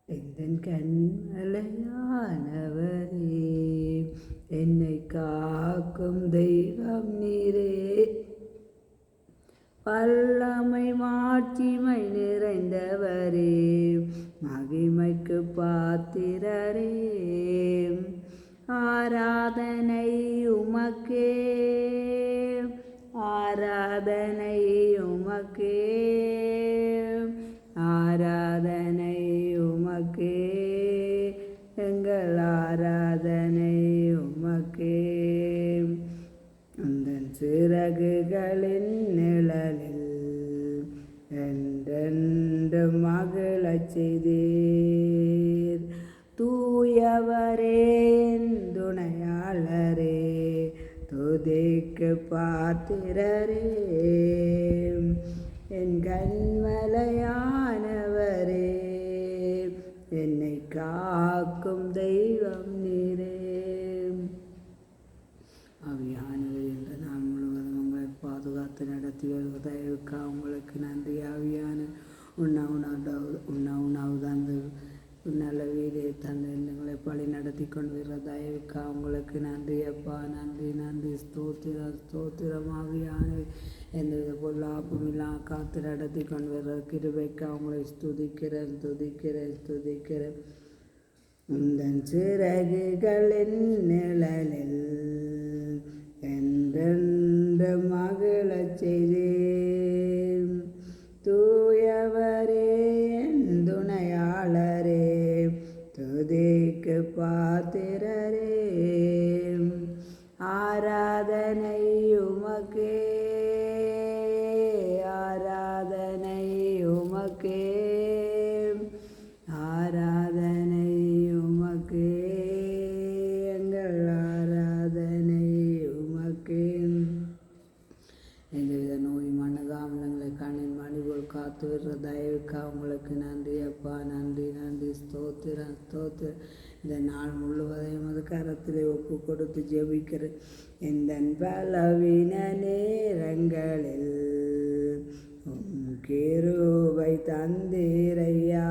எந்தன் கண்மலையானவரே, என்னை காக்கும் தெய்வம் நீரே. வல்லமை மாட்சிமை நிறைந்தவரே, மகிமைக்கு பாத்திரரே. ஆராதனை உமக்கே, ஆராதனை உமக்கே, ஆராதனை உமக்கே, எங்கள் ஆராதனை உமக்கே. உந்தன் சிறகுகளின் நிழலில் என்றென்று மகிழச் செய்தீர். தூயவரே துணையாளரே, துதிக்கு பாத்திரரே. என் கண்மலையானவரே, என்னை காக்கும் தெய்வம் நீரே. ஆவியானவர் என்ற நாள் முழுவதும் உங்களை பாதுகாத்து நடத்தி வருவதற்கா உங்களுக்கு நன்றி. ஆவியான உண்ணாவு தந்து நல்ல வீடை தந்து எங்களை பழி நடத்தி கொண்டு வர தயவுக்கா உங்களுக்கு நன்றி அப்பா. நன்றி நன்றி. ஸ்தோத்திரம் ஸ்தோத்திரம். ஆவியானவர் எந்தவித பொருளாப்பும் இல்லாம காத்து நடத்தி கொண்டு வர கிருபைக்கா உங்களை ஸ்துதிக்கிறேன் துதிக்கிறேன் துதிக்கிறேன். உந்தன் சிறகுகளின் நிழலில் என்றென்று மகிழச் செய்தீர். தூயவரே துணையாளரே, துதிக்கு பாத்திரரே. ஆராதனை உமக்கே, ஆராதனை உமக்கே, ஆராதனை உமக்கே, எங்கள் ஆராதனை உமக்கே. எந்தவித நோய் மனதாமலங்களை கண்ணின் மணிபோல் காத்து வர்ற தயவுக்கா உங்களுக்கு நன்றி அப்பா. நன்றி நன்றி. ஸ்தோத்திரம் ஸ்தோத்திரம். இந்த நாள் முழுவதையும் அது கரத்திலே ஒப்பு கொடுத்து ஜெபிக்கிற இந்த பலவீன நேரங்களில் கிருபை தந்தீரையா.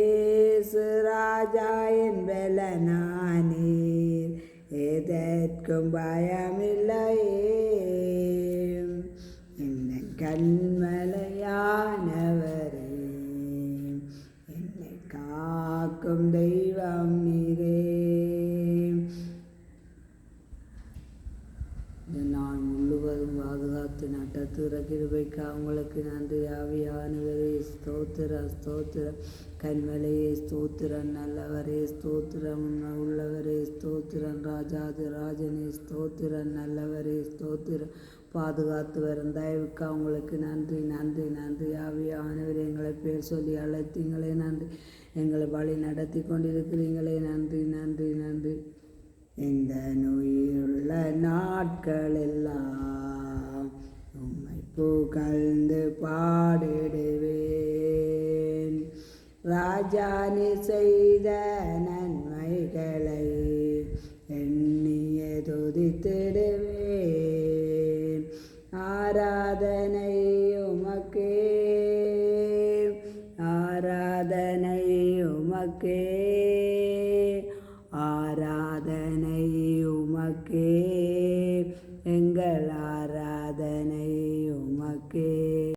ஏசு ராஜா என் பலனானீர், எதற்கும் பயமில்லையே. இந்த கண்மலையானவரே, என்னை காக்கும் தெய்வம் நீரே. இந்த நாள் முழுவதும் பாதுகாத்து நட்டத்துற கிருபைக்கா உங்களுக்கு நன்றி. ஆவியானவரே ஸ்தோத்திரம் ஸ்தோத்திரம். கண்மலையே ஸ்தோத்திரம். நல்லவரே ஸ்தோத்திரம். உள்ளவரே ஸ்தோத்திரம். ராஜாதி ராஜனே ஸ்தோத்திரம். நல்லவரே ஸ்தோத்திரம். பாதுகாத்து வரும் தயவுக்கா உங்களுக்கு நன்றி நன்றி நன்றி. ஆவியானவர் எங்களை பேர் சொல்லி அழைத்தீங்களே நன்றி. எங்களை வழி நடத்தி கொண்டிருக்கிறீங்களே நன்றி நன்றி நன்றி. இந்த நோயுள்ள நாட்களெல்லாம் உம்மை புகழ்ந்து பாடிடுவேன். ராஜா நீ செய்த நன்மைகளை எண்ணிய துதித்திடுவேன். ஆராதனை உமக்கே, ஆராதனை உமக்கே,